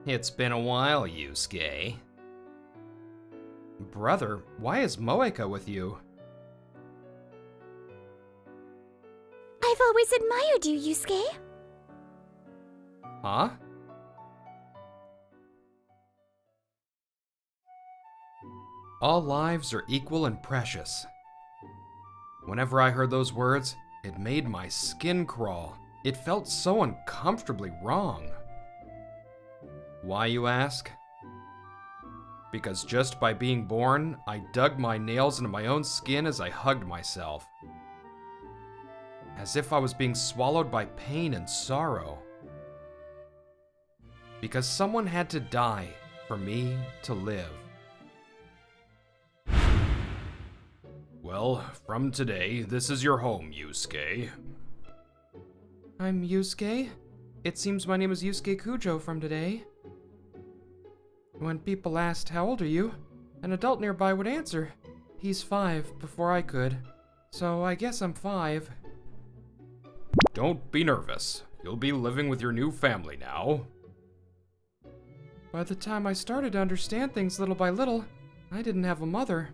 It's been a while, Yusuke. Brother, why is Moeka with you? I've always admired you, Yusuke. Huh? All lives are equal and precious. Whenever I heard those words, it made my skin crawl. It felt so uncomfortably wrong. Why, you ask? Because just by being born, I dug my nails into my own skin as I hugged myself. As if I was being swallowed by pain and sorrow. Because someone had to die for me to live. Well, from today, this is your home, Yusuke. I'm Yusuke. It seems my name is Yusuke Kujo from today. When people asked, "How old are you?" an adult nearby would answer, "He's 5," before I could. So I guess I'm 5. Don't be nervous. You'll be living with your new family now. By the time I started to understand things little by little, I didn't have a mother.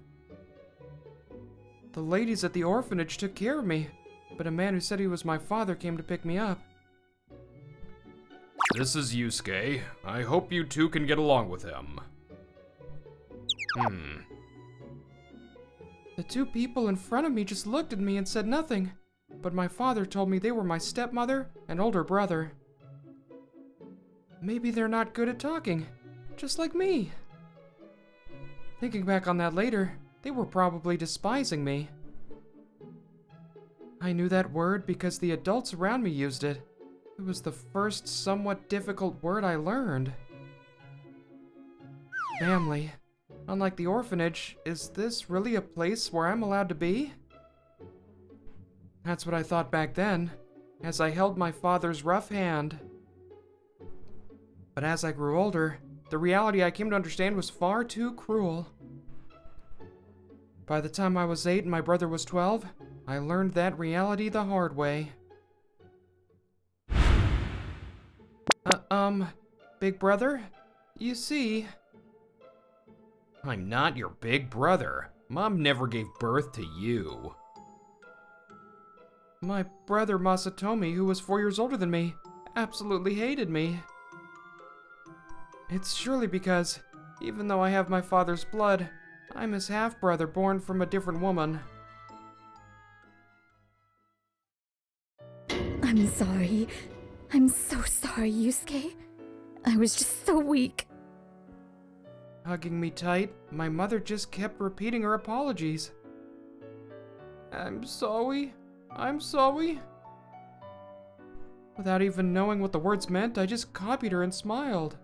The ladies at the orphanage took care of me, but a man who said he was my father came to pick me up. This is Yusuke. I hope you two can get along with him. The two people in front of me just looked at me and said nothing, but my father told me they were my stepmother and older brother. Maybe they're not good at talking, just like me. Thinking back on that later, they were probably despising me. I knew that word because the adults around me used it. It was the first somewhat difficult word I learned. Family. Unlike the orphanage, is this really a place where I'm allowed to be? That's what I thought back then, as I held my father's rough hand. But as I grew older, the reality I came to understand was far too cruel. By the time I was 8 and my brother was 12, I learned that reality the hard way. Big brother? You see... I'm not your big brother. Mom never gave birth to you. My brother Masatomi, who was 4 years older than me, absolutely hated me. It's surely because, even though I have my father's blood, I'm his half-brother born from a different woman. I'm sorry. I'm so sorry, Yusuke. I was just so weak. Hugging me tight, my mother just kept repeating her apologies. I'm sorry. I'm sorry. Without even knowing what the words meant, I just copied her and smiled.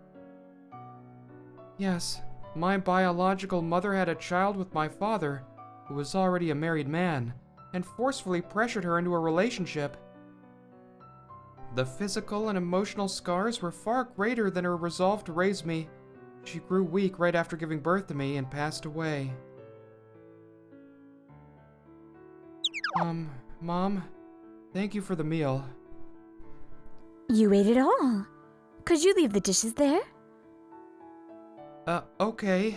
Yes, my biological mother had a child with my father, who was already a married man, and forcefully pressured her into a relationship. The physical and emotional scars were far greater than her resolve to raise me. She grew weak right after giving birth to me and passed away. Mom, thank you for the meal. You ate it all. Could you leave the dishes there? Okay.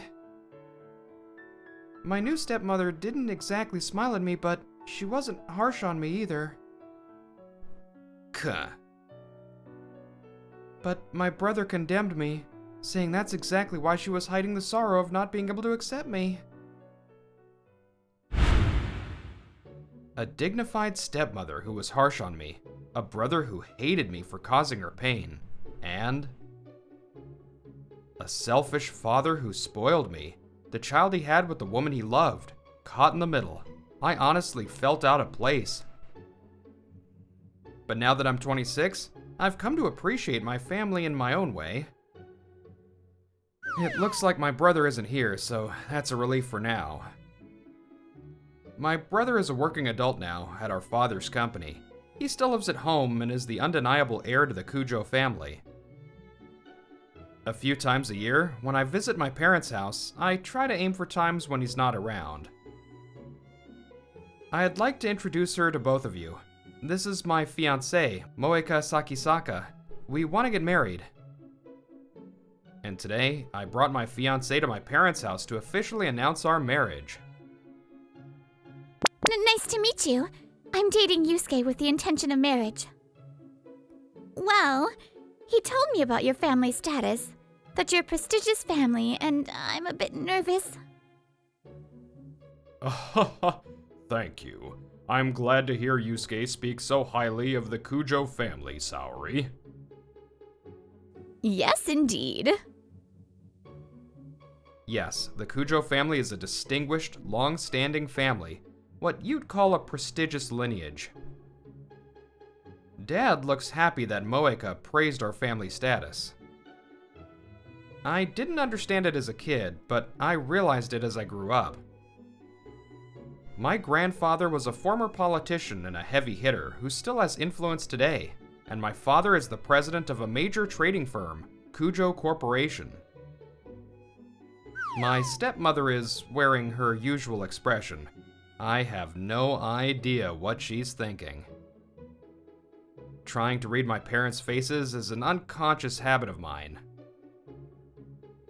My new stepmother didn't exactly smile at me, but she wasn't harsh on me either. Kuh. But my brother condemned me, saying that's exactly why she was hiding the sorrow of not being able to accept me. A dignified stepmother who was harsh on me, a brother who hated me for causing her pain, and a selfish father who spoiled me, the child he had with the woman he loved, caught in the middle. I honestly felt out of place. But now that I'm 26, I've come to appreciate my family in my own way. It looks like my brother isn't here, so that's a relief for now. My brother is a working adult now at our father's company. He still lives at home and is the undeniable heir to the Kujo family. A few times a year, when I visit my parents' house, I try to aim for times when he's not around. I'd like to introduce her to both of you. This is my fiancée, Moeka Sakisaka. We want to get married. and today I brought my fiancée to my parents' house to officially announce our marriage. Nice to meet you. I'm dating Yusuke with the intention of marriage. Well, he told me about your family status, that you're a prestigious family, and I'm a bit nervous. Thank you. I'm glad to hear Yusuke speak so highly of the Kujo family, Saori. Yes, indeed. Yes, the Kujo family is a distinguished, long-standing family, what you'd call a prestigious lineage. Dad looks happy that Moeka praised our family status. I didn't understand it as a kid, but I realized it as I grew up. My grandfather was a former politician and a heavy hitter who still has influence today, and my father is the president of a major trading firm, Kujo Corporation. My stepmother is wearing her usual expression. I have no idea what she's thinking. Trying to read my parents' faces is an unconscious habit of mine.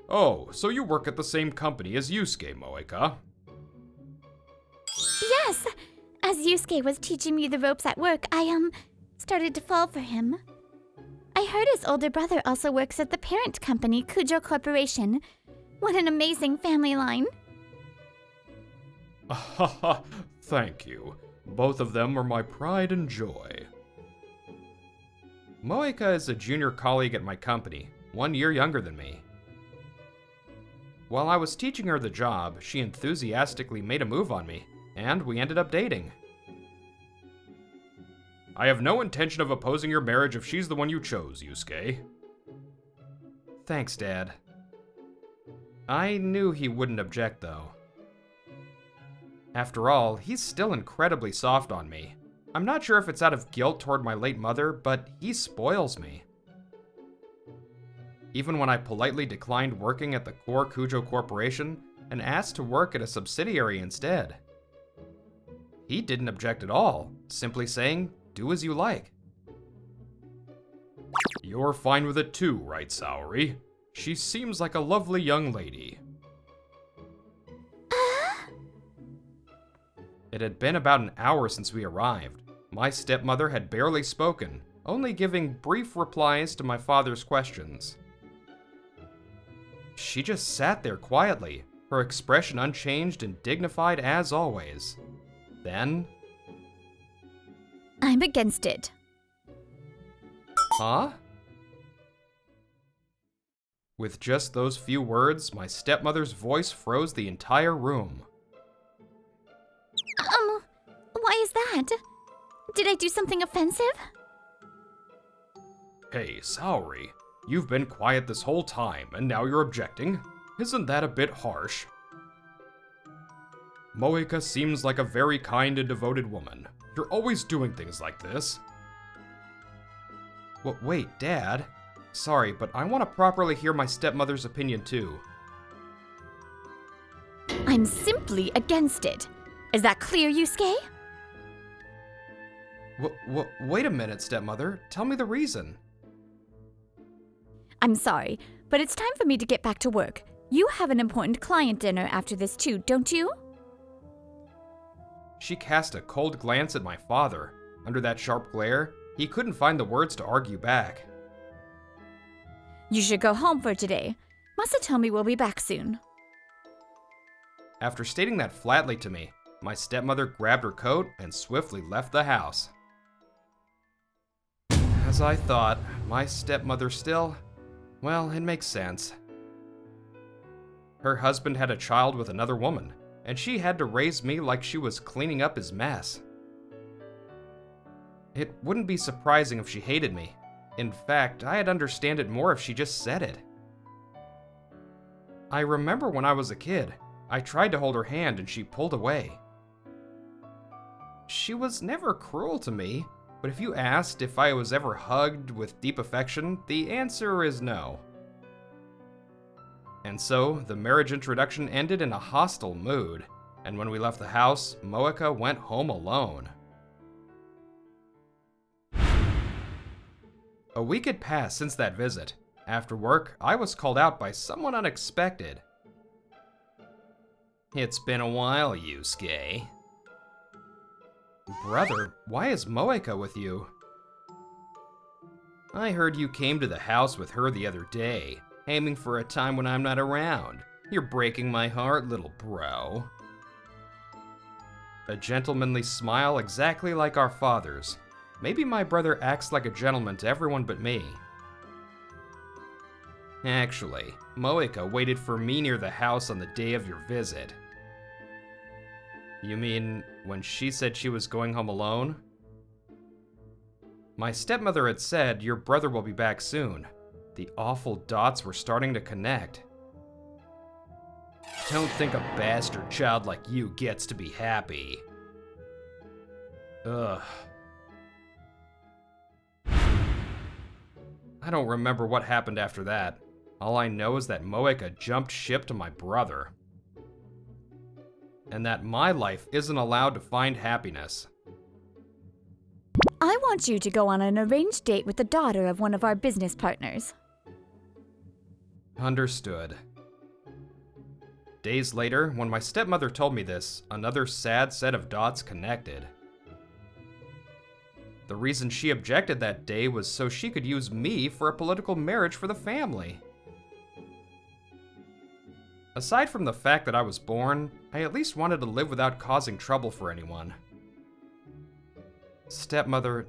Oh, so you work at the same company as Yusuke, Moeka? Yes! As Yusuke was teaching me the ropes at work, I, started to fall for him. I heard his older brother also works at the parent company, Kujo Corporation. What an amazing family line. Thank you. Both of them are my pride and joy. Moeka is a junior colleague at my company, 1 year younger than me. While I was teaching her the job, she enthusiastically made a move on me, and we ended up dating. I have no intention of opposing your marriage if she's the one you chose, Yusuke. Thanks, Dad. I knew he wouldn't object, though. After all, he's still incredibly soft on me. I'm not sure if it's out of guilt toward my late mother, but he spoils me. Even when I politely declined working at the core Kujo Corporation and asked to work at a subsidiary instead. He didn't object at all, simply saying, "Do as you like." You're fine with it too, right, Saori? She seems like a lovely young lady. It had been about an hour since we arrived. My stepmother had barely spoken, only giving brief replies to my father's questions. She just sat there quietly, her expression unchanged and dignified as always. Then... I'm against it. Huh? With just those few words, my stepmother's voice froze the entire room. Why is that? Did I do something offensive? Hey, Saori, you've been quiet this whole time, and now you're objecting? Isn't that a bit harsh? Moeka seems like a very kind and devoted woman. You're always doing things like this. Well, wait, Dad. Sorry, but I want to properly hear my stepmother's opinion too. I'm simply against it. Is that clear, Yusuke? Wait a minute, stepmother. Tell me the reason. I'm sorry, but it's time for me to get back to work. You have an important client dinner after this too, don't you? She cast a cold glance at my father. Under that sharp glare, he couldn't find the words to argue back. You should go home for today. Masatomi will be back soon. After stating that flatly to me, my stepmother grabbed her coat and swiftly left the house. As I thought, my stepmother still... Well, it makes sense. Her husband had a child with another woman, and she had to raise me like she was cleaning up his mess. It wouldn't be surprising if she hated me. In fact, I'd understand it more if she just said it. I remember when I was a kid, I tried to hold her hand and she pulled away. She was never cruel to me, but if you asked if I was ever hugged with deep affection, the answer is no. And so, the marriage introduction ended in a hostile mood, and when we left the house, Moeka went home alone. A week had passed since that visit. After work, I was called out by someone unexpected. It's been a while, Yusuke. Brother, why is Moeka with you? I heard you came to the house with her the other day, aiming for a time when I'm not around. You're breaking my heart, little bro. A gentlemanly smile exactly like our father's. Maybe my brother acts like a gentleman to everyone but me. Actually, Moeka waited for me near the house on the day of your visit. You mean when she said she was going home alone? My stepmother had said your brother will be back soon. The awful dots were starting to connect. Don't think a bastard child like you gets to be happy. Ugh. I don't remember what happened after that. All I know is that Moeka jumped ship to my brother. And that my life isn't allowed to find happiness. I want you to go on an arranged date with the daughter of one of our business partners. Understood. Days later, when my stepmother told me this, another sad set of dots connected. The reason she objected that day was so she could use me for a political marriage for the family. Aside from the fact that I was born, I at least wanted to live without causing trouble for anyone. Stepmother,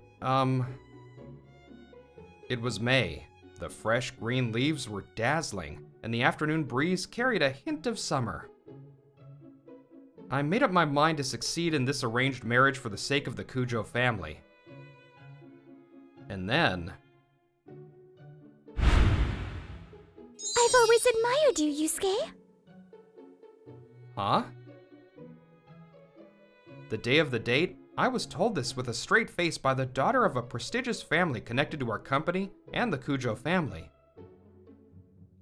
it was May. The fresh green leaves were dazzling, and the afternoon breeze carried a hint of summer. I made up my mind to succeed in this arranged marriage for the sake of the Kujo family. And then... I've always admired you, Yusuke. Huh? The day of the date, I was told this with a straight face by the daughter of a prestigious family connected to our company and the Kujo family.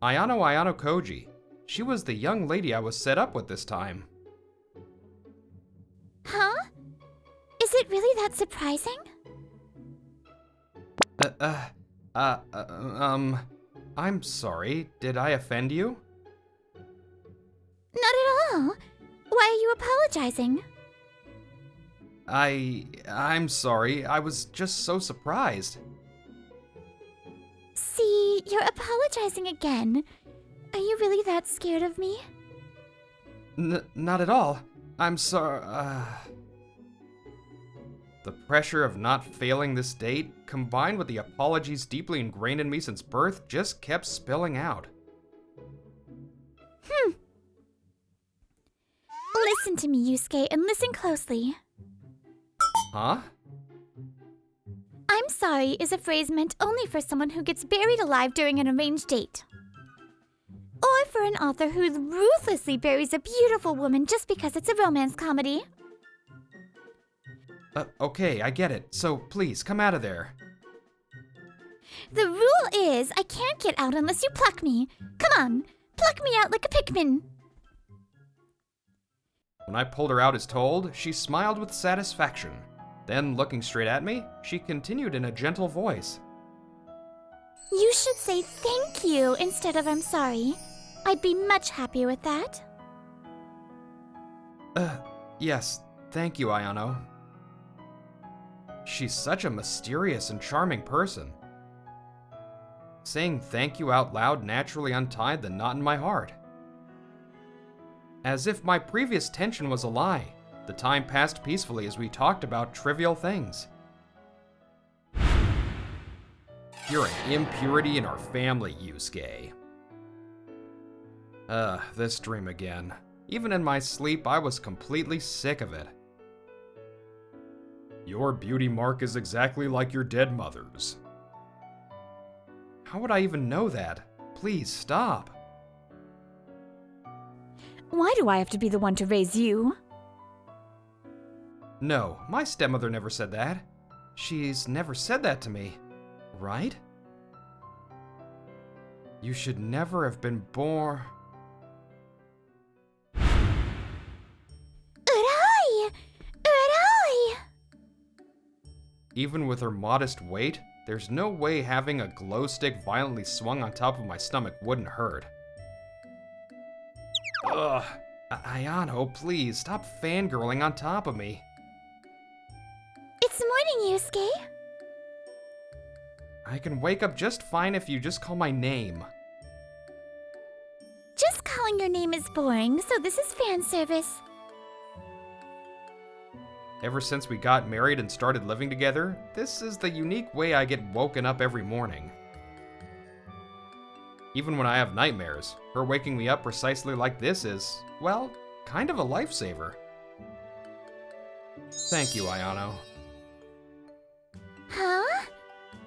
Ayano Koji. She was the young lady I was set up with this time. Huh? Is it really that surprising? I'm sorry. Did I offend you? Not at all. Why are you apologizing? I'm sorry. I was just so surprised. See, you're apologizing again. Are you really that scared of me? Not at all. I'm sorry. The pressure of not failing this date, combined with the apologies deeply ingrained in me since birth, just kept spilling out. Listen to me, Yusuke, and listen closely. Huh? I'm sorry is a phrase meant only for someone who gets buried alive during an arranged date. Or for an author who ruthlessly buries a beautiful woman just because it's a romance comedy. Okay, I get it. So please, come out of there. The rule is I can't get out unless you pluck me. Come on, pluck me out like a Pikmin. When I pulled her out as told, she smiled with satisfaction. Then, looking straight at me, she continued in a gentle voice. You should say thank you instead of I'm sorry. I'd be much happier with that. Yes, thank you, Ayano. She's such a mysterious and charming person. Saying thank you out loud naturally untied the knot in my heart. As if my previous tension was a lie, the time passed peacefully as we talked about trivial things. You're an impurity in our family, Yusuke. This dream again. Even in my sleep, I was completely sick of it. Your beauty mark is exactly like your dead mother's. How would I even know that? Please stop. Why do I have to be the one to raise you? No, my stepmother never said that. She's never said that to me, right? You should never have been born. Urai! Urai! Even with her modest weight, There's no way having a glow stick violently swung on top of my stomach wouldn't hurt. Ugh. Ayano, please, stop fangirling on top of me. It's morning, Yusuke. I can wake up just fine if you just call my name. Just calling your name is boring, so this is fan service. Ever since we got married and started living together, this is the unique way I get woken up every morning. Even when I have nightmares, her waking me up precisely like this is, well, kind of a lifesaver. Thank you, Ayano. Huh?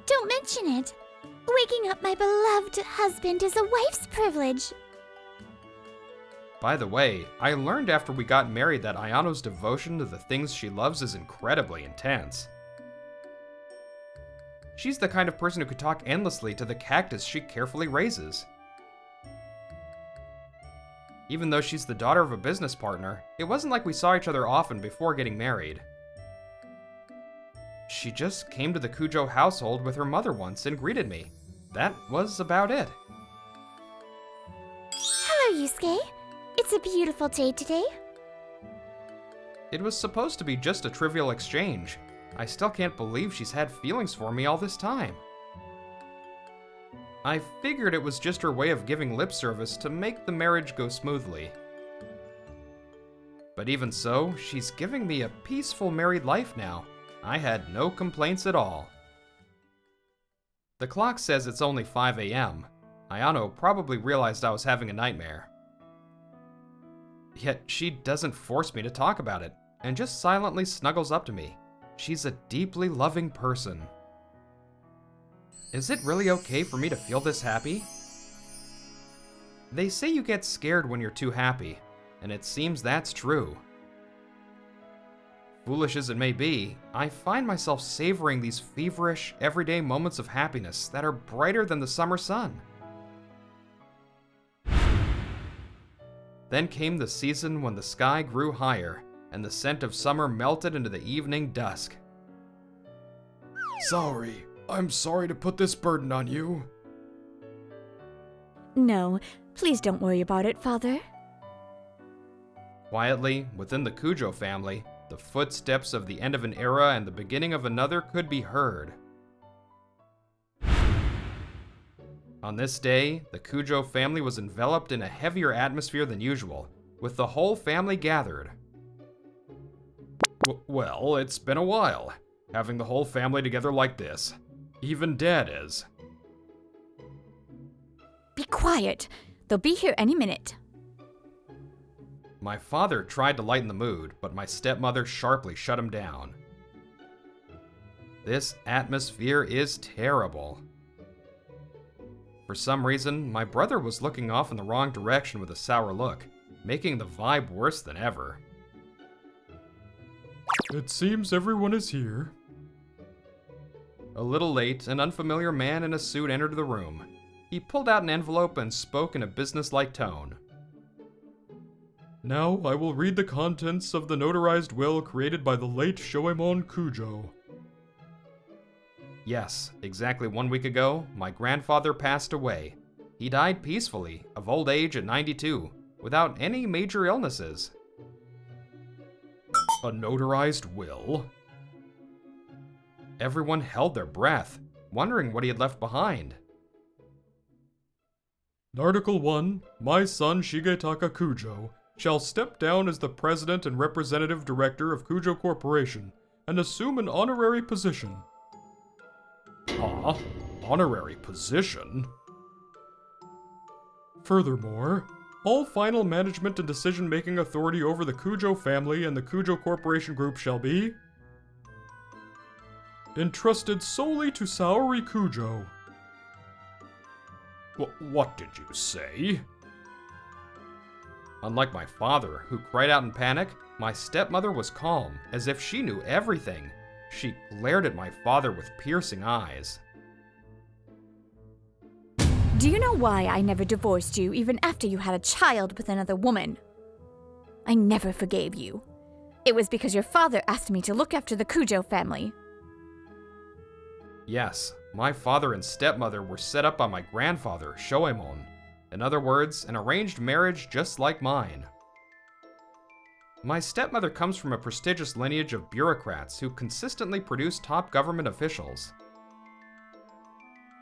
Don't mention it. Waking up my beloved husband is a wife's privilege. By the way, I learned after we got married that Ayano's devotion to the things she loves is incredibly intense. She's the kind of person who could talk endlessly to the cactus she carefully raises. Even though she's the daughter of a business partner, it wasn't like we saw each other often before getting married. She just came to the Kujo household with her mother once and greeted me. That was about it. Hello, Yusuke. It's a beautiful day today. It was supposed to be just a trivial exchange. I still can't believe she's had feelings for me all this time. I figured it was just her way of giving lip service to make the marriage go smoothly. But even so, she's giving me a peaceful married life now. I had no complaints at all. The clock says it's only 5 a.m. Ayano probably realized I was having a nightmare. Yet she doesn't force me to talk about it, and just silently snuggles up to me. She's a deeply loving person. Is it really okay for me to feel this happy? They say you get scared when you're too happy, and it seems that's true. Foolish as it may be, I find myself savoring these feverish, everyday moments of happiness that are brighter than the summer sun. Then came the season when the sky grew higher, and the scent of summer melted into the evening dusk. Saori, I'm sorry to put this burden on you. No, please don't worry about it, Father. Quietly, within the Kujo family, the footsteps of the end of an era and the beginning of another could be heard. On this day, the Kujo family was enveloped in a heavier atmosphere than usual, with the whole family gathered. Well, it's been a while, having the whole family together like this. Even Dad is. Be quiet. They'll be here any minute. My father tried to lighten the mood, but my stepmother sharply shut him down. This atmosphere is terrible. For some reason, my brother was looking off in the wrong direction with a sour look, making the vibe worse than ever. It seems everyone is here. A little late, an unfamiliar man in a suit entered the room. He pulled out an envelope and spoke in a businesslike tone. Now I will read the contents of the notarized will created by the late Shoemon Kujo. Yes, exactly 1 week ago, my grandfather passed away. He died peacefully, of old age at 92, without any major illnesses. A notarized will? Everyone held their breath, wondering what he had left behind. Article 1, my son Shigetaka Kujo shall step down as the president and representative director of Kujo Corporation and assume an honorary position. Huh? Honorary position? Furthermore, all final management and decision-making authority over the Kujo family and the Kujo Corporation Group shall be entrusted solely to Saori Kujo. What did you say? Unlike my father, who cried out in panic, my stepmother was calm, as if she knew everything. She glared at my father with piercing eyes. Do you know why I never divorced you even after you had a child with another woman? I never forgave you. It was because your father asked me to look after the Kujo family. Yes, My father and stepmother were set up by my grandfather, Shoemon. In other words, an arranged marriage just like mine. My stepmother comes from a prestigious lineage of bureaucrats who consistently produce top government officials.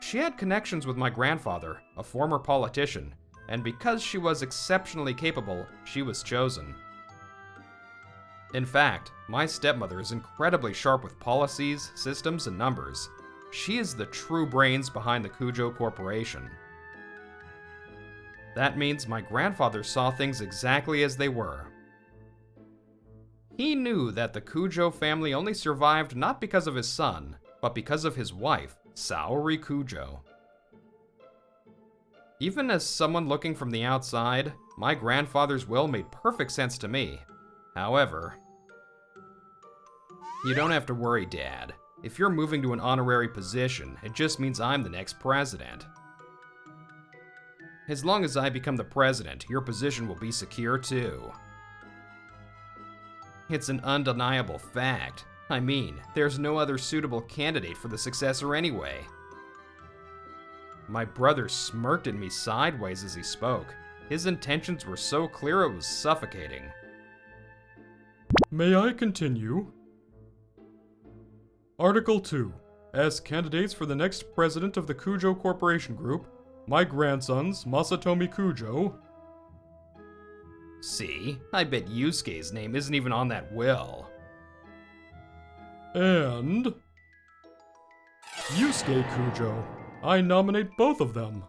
She had connections with my grandfather, a former politician, and because she was exceptionally capable, she was chosen. In fact, my stepmother is incredibly sharp with policies, systems, and numbers. She is the true brains behind the Kujo Corporation. That means my grandfather saw things exactly as they were. He knew that the Kujo family only survived not because of his son, but because of his wife, Saori Kujo. Even as someone looking from the outside, my grandfather's will made perfect sense to me. However, you don't have to worry, Dad. If you're moving to an honorary position, it just means I'm the next president. As long as I become the president, your position will be secure too. It's an undeniable fact. I mean, there's no other suitable candidate for the successor anyway. My brother smirked at me sideways as he spoke. His intentions were so clear it was suffocating. May I continue? Article 2. As candidates for the next president of the Kujo Corporation Group, my grandsons, Masatomi Kujo. See? I bet Yusuke's name isn't even on that will. And Yusuke Kujo. I nominate both of them.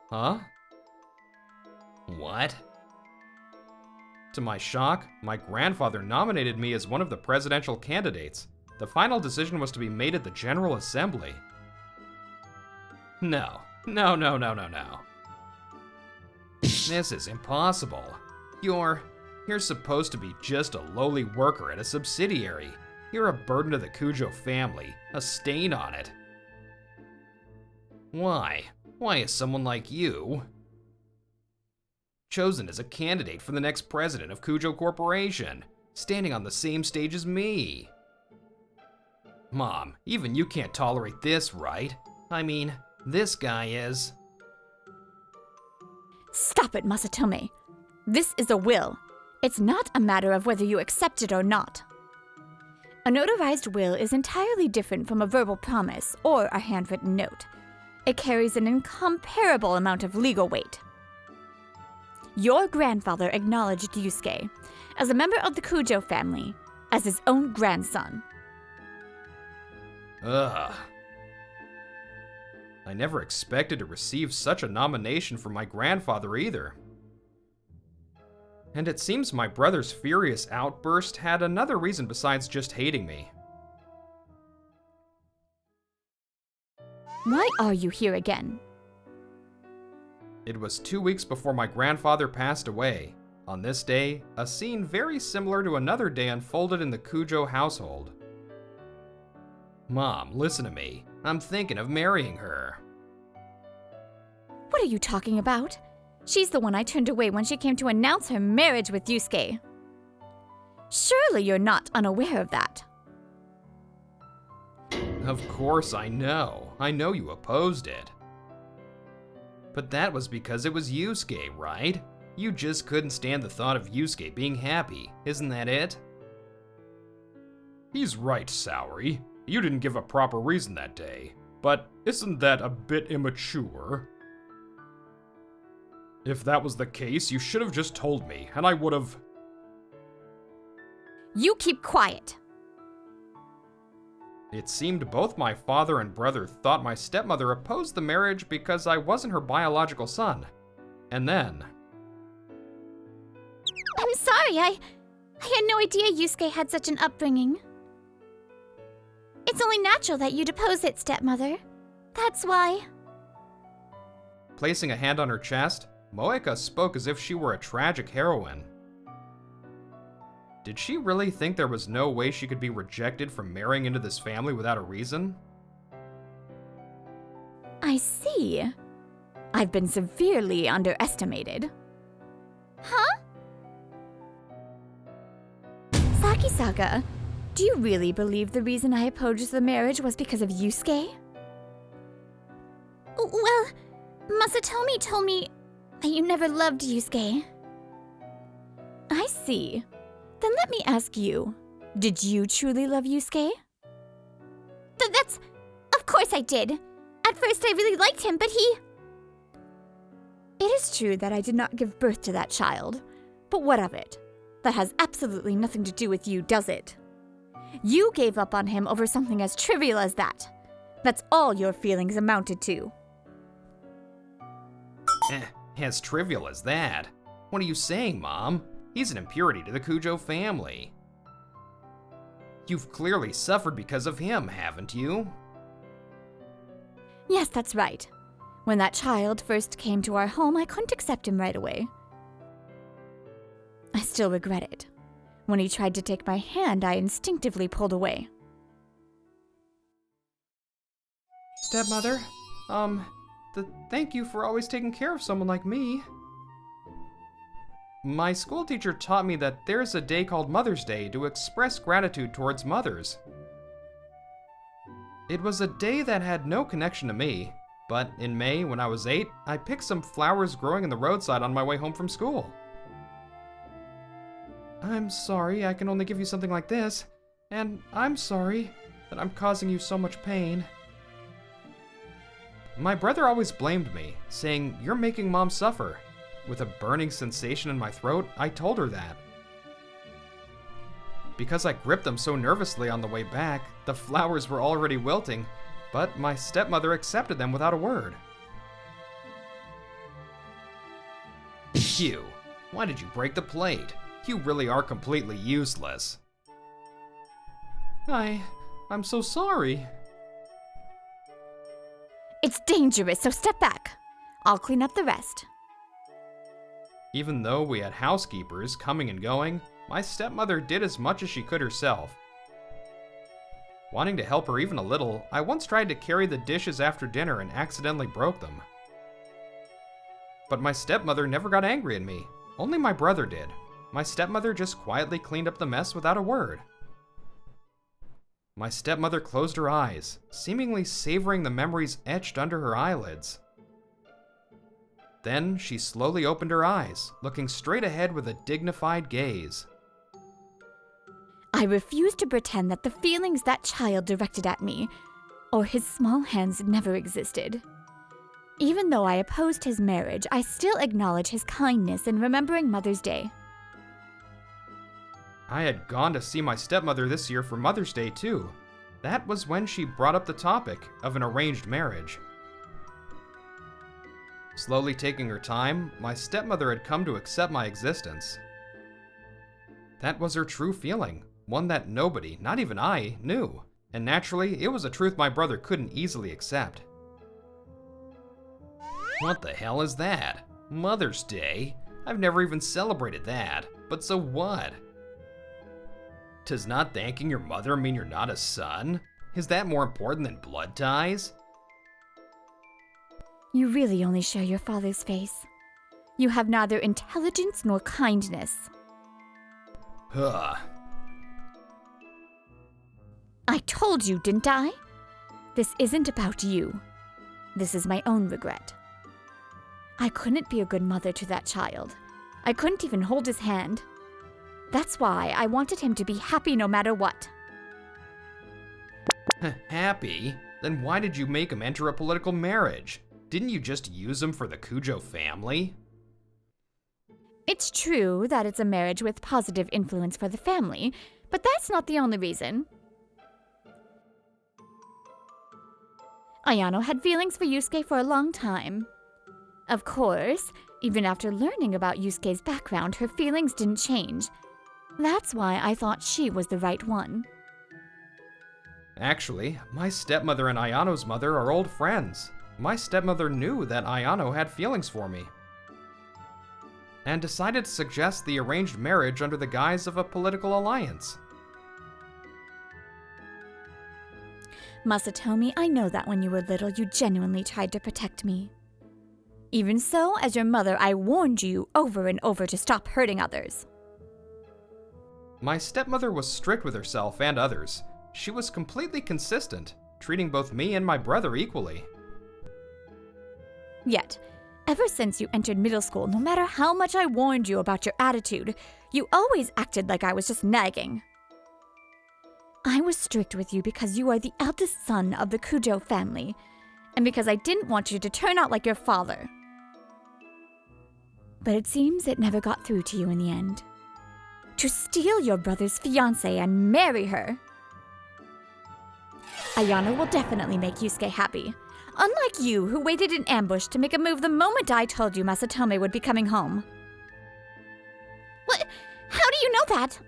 Huh? What? To my shock, my grandfather nominated me as one of the presidential candidates. The final decision was to be made at the General Assembly. No. This is impossible. You're supposed to be just a lowly worker at a subsidiary. You're a burden to the Kujo family, a stain on it. Why? Why is someone like you chosen as a candidate for the next president of Kujo Corporation, standing on the same stage as me? Mom, even you can't tolerate this, right? I mean, this guy is... Stop it, Masatomi. This is a will. It's not a matter of whether you accept it or not. A notarized will is entirely different from a verbal promise or a handwritten note. It carries an incomparable amount of legal weight. Your grandfather acknowledged Yusuke as a member of the Kujo family, as his own grandson. Ugh. I never expected to receive such a nomination from my grandfather either. And it seems my brother's furious outburst had another reason besides just hating me. Why are you here again? It was 2 weeks before my grandfather passed away. On this day, a scene very similar to another day unfolded in the Kujo household. Mom, listen to me. I'm thinking of marrying her. What are you talking about? She's the one I turned away when she came to announce her marriage with Yusuke. Surely you're not unaware of that. Of course I know. I know you opposed it. But that was because it was Yusuke, right? You just couldn't stand the thought of Yusuke being happy, isn't that it? He's right, Saori. You didn't give a proper reason that day. But isn't that a bit immature? If that was the case, you should have just told me, and I would have... You keep quiet. It seemed both my father and brother thought my stepmother opposed the marriage because I wasn't her biological son. And then... I'm sorry, I had no idea Yusuke had such an upbringing. It's only natural that you'd oppose it, stepmother. That's why. Placing a hand on her chest, Moeka spoke as if she were a tragic heroine. Did she really think there was no way she could be rejected from marrying into this family without a reason? I see. I've been severely underestimated. Huh? Saki-saga, Do you really believe the reason I opposed the marriage was because of Yusuke? Well, Masatomi told me that you never loved Yusuke. I see. Then let me ask you, did you truly love Yusuke? That's... Of course I did. At first I really liked him, but he... It is true that I did not give birth to that child, but what of it? That has absolutely nothing to do with you, does it? You gave up on him over something as trivial as that. That's all your feelings amounted to. As trivial as that? What are you saying, Mom? He's an impurity to the Kujo family. You've clearly suffered because of him, haven't you? Yes, that's right. When that child first came to our home, I couldn't accept him right away. I still regret it. When he tried to take my hand, I instinctively pulled away. Stepmother, thank you for always taking care of someone like me. My school teacher taught me that there's a day called Mother's Day to express gratitude towards mothers. It was a day that had no connection to me, but in May, when I was 8, I picked some flowers growing in the roadside on my way home from school. I'm sorry I can only give you something like this, and I'm sorry that I'm causing you so much pain. My brother always blamed me, saying, "You're making Mom suffer." With a burning sensation in my throat, I told her that. Because I gripped them so nervously on the way back, the flowers were already wilting, but my stepmother accepted them without a word. Phew, why did you break the plate? You really are completely useless. I'm so sorry. It's dangerous, so step back. I'll clean up the rest. Even though we had housekeepers coming and going, my stepmother did as much as she could herself. Wanting to help her even a little, I once tried to carry the dishes after dinner and accidentally broke them. But my stepmother never got angry at me. Only my brother did. My stepmother just quietly cleaned up the mess without a word. My stepmother closed her eyes, seemingly savoring the memories etched under her eyelids. Then she slowly opened her eyes, looking straight ahead with a dignified gaze. I refuse to pretend that the feelings that child directed at me, or his small hands, never existed. Even though I opposed his marriage, I still acknowledge his kindness in remembering Mother's Day. I had gone to see my stepmother this year for Mother's Day too. That was when she brought up the topic of an arranged marriage. Slowly taking her time, my stepmother had come to accept my existence. That was her true feeling, one that nobody, not even I, knew, and naturally, it was a truth my brother couldn't easily accept. What the hell is that? Mother's Day? I've never even celebrated that, but so what? Does not thanking your mother mean you're not a son? Is that more important than blood ties? You really only share your father's face. You have neither intelligence nor kindness. Huh. I told you, didn't I? This isn't about you. This is my own regret. I couldn't be a good mother to that child. I couldn't even hold his hand. That's why I wanted him to be happy no matter what. Happy? Then why did you make him enter a political marriage? Didn't you just use him for the Kujo family? It's true that it's a marriage with positive influence for the family, but that's not the only reason. Ayano had feelings for Yusuke for a long time. Of course, even after learning about Yusuke's background, her feelings didn't change. That's why I thought she was the right one. Actually, my stepmother and Ayano's mother are old friends. My stepmother knew that Ayano had feelings for me, and decided to suggest the arranged marriage under the guise of a political alliance. Masatomi, I know that when you were little, you genuinely tried to protect me. Even so, as your mother, I warned you over and over to stop hurting others. My stepmother was strict with herself and others. She was completely consistent, treating both me and my brother equally. Yet, ever since you entered middle school, no matter how much I warned you about your attitude, you always acted like I was just nagging. I was strict with you because you are the eldest son of the Kujo family, and because I didn't want you to turn out like your father. But it seems it never got through to you in the end. To steal your brother's fiancée and marry her. Ayano will definitely make Yusuke happy. Unlike you, who waited in ambush to make a move the moment I told you Masatome would be coming home. What? How do you know that?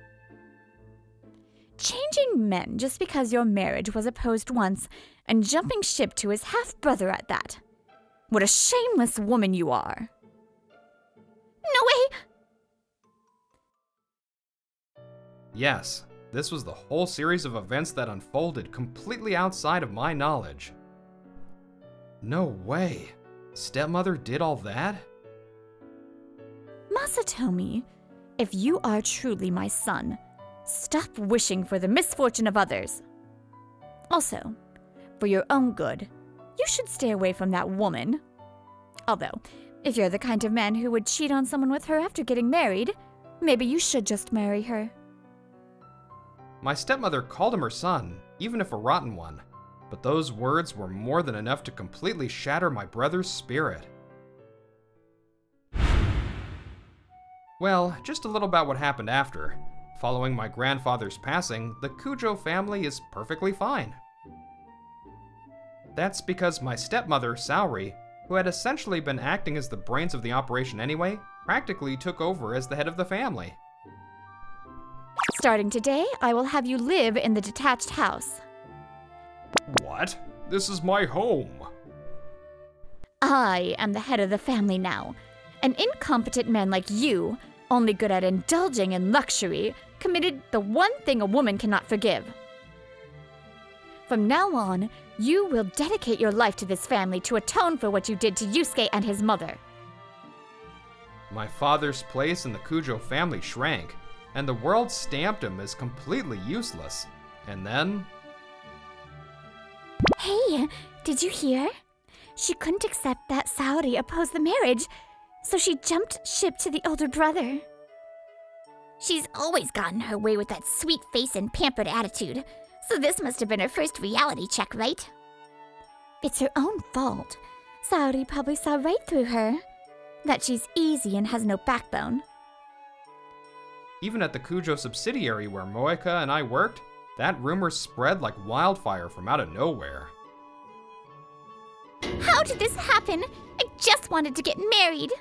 Changing men just because your marriage was opposed once, and jumping ship to his half-brother at that. What a shameless woman you are. No way! Yes, this was the whole series of events that unfolded completely outside of my knowledge. No way. Stepmother did all that? Masatomi, if you are truly my son, stop wishing for the misfortune of others. Also, for your own good, you should stay away from that woman. Although, if you're the kind of man who would cheat on someone with her after getting married, maybe you should just marry her. My stepmother called him her son, even if a rotten one, but those words were more than enough to completely shatter my brother's spirit. Well, just a little about what happened after. Following my grandfather's passing, the Kujo family is perfectly fine. That's because my stepmother, Saori, who had essentially been acting as the brains of the operation anyway, practically took over as the head of the family. Starting today, I will have you live in the detached house. What? This is my home. I am the head of the family now. An incompetent man like you, only good at indulging in luxury, committed the one thing a woman cannot forgive. From now on, you will dedicate your life to this family to atone for what you did to Yusuke and his mother. My father's place in the Kujo family shrank, and the world stamped him as completely useless. And then... Hey, did you hear? She couldn't accept that Saori opposed the marriage, so she jumped ship to the older brother. She's always gotten her way with that sweet face and pampered attitude, so this must have been her first reality check, right? It's her own fault. Saori probably saw right through her. That she's easy and has no backbone. Even at the Kujo subsidiary where Moeka and I worked, that rumor spread like wildfire from out of nowhere. How did this happen? I just wanted to get married.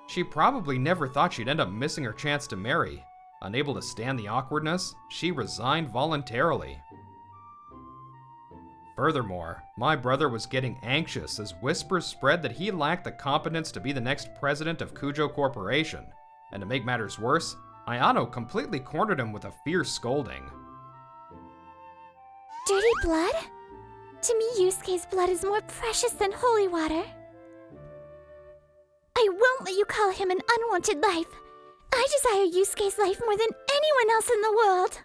She probably never thought she'd end up missing her chance to marry. Unable to stand the awkwardness, she resigned voluntarily. Furthermore, my brother was getting anxious as whispers spread that he lacked the competence to be the next president of Kujo Corporation. And to make matters worse, Ayano completely cornered him with a fierce scolding. Dirty blood? To me, Yusuke's blood is more precious than holy water. I won't let you call him an unwanted life. I desire Yusuke's life more than anyone else in the world.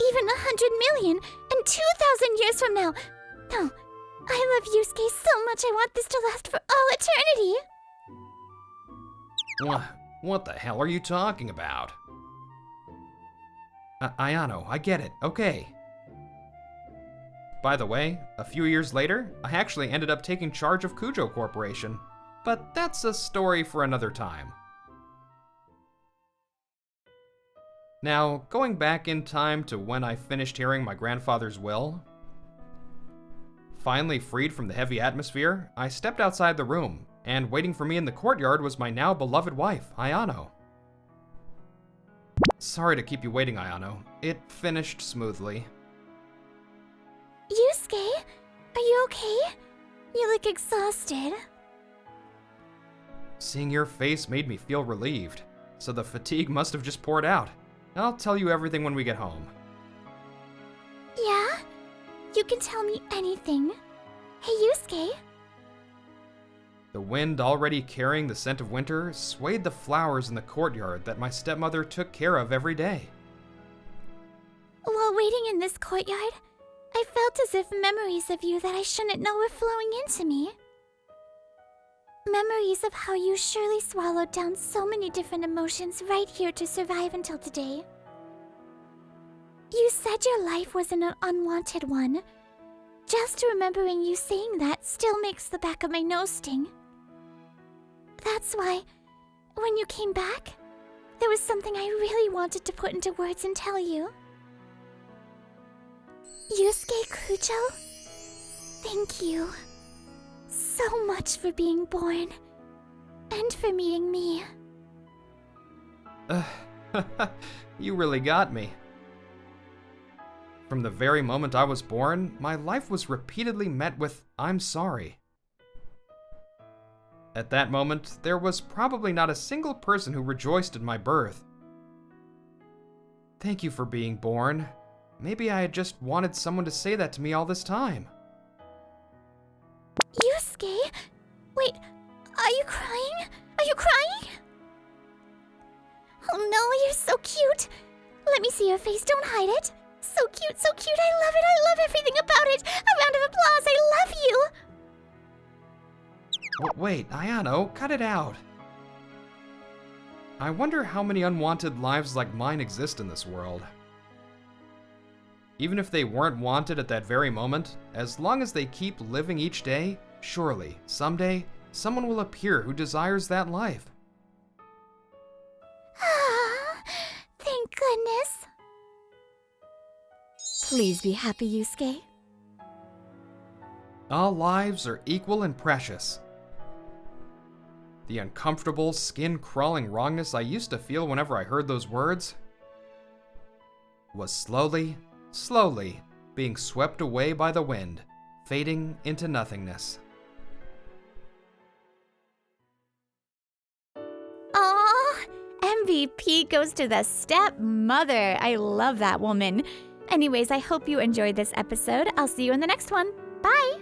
Even 100 million and 2,000 years from now. No, I love Yusuke so much I want this to last for all eternity. What the hell are you talking about? Ayano, I get it, okay. By the way, a few years later, I actually ended up taking charge of Kujo Corporation, but that's a story for another time. Now, going back in time to when I finished hearing my grandfather's will. Finally freed from the heavy atmosphere, I stepped outside the room, and waiting for me in the courtyard was my now beloved wife, Ayano. Sorry to keep you waiting, Ayano. It finished smoothly. Yusuke, are you okay? You look exhausted. Seeing your face made me feel relieved, so the fatigue must have just poured out. I'll tell you everything when we get home. Yeah? You can tell me anything. Hey, Yusuke. The wind, already carrying the scent of winter, swayed the flowers in the courtyard that my stepmother took care of every day. While waiting in this courtyard, I felt as if memories of you that I shouldn't know were flowing into me. Memories of how you surely swallowed down so many different emotions right here to survive until today. You said your life was an unwanted one. Just remembering you saying that still makes the back of my nose sting. That's why, when you came back, there was something I really wanted to put into words and tell you. Yusuke Kujo, thank you so much for being born and for meeting me. You really got me. From the very moment I was born, my life was repeatedly met with, "I'm sorry." At that moment, there was probably not a single person who rejoiced in my birth. Thank you for being born. Maybe I had just wanted someone to say that to me all this time. Yusuke? Wait, are you crying? Are you crying? Oh no, you're so cute. Let me see your face, don't hide it. So cute, so cute, I love everything about it. A round of applause, I love you. Wait, Ayano, cut it out. I wonder how many unwanted lives like mine exist in this world. Even if they weren't wanted at that very moment, as long as they keep living each day, surely, someday, someone will appear who desires that life. Ah, thank goodness. Please be happy, Yusuke. All lives are equal and precious. The uncomfortable, skin-crawling wrongness I used to feel whenever I heard those words was slowly being swept away by the wind, fading into nothingness. Aw, MVP goes to the stepmother. I love that woman. Anyways, I hope you enjoyed this episode. I'll see you in the next one. Bye!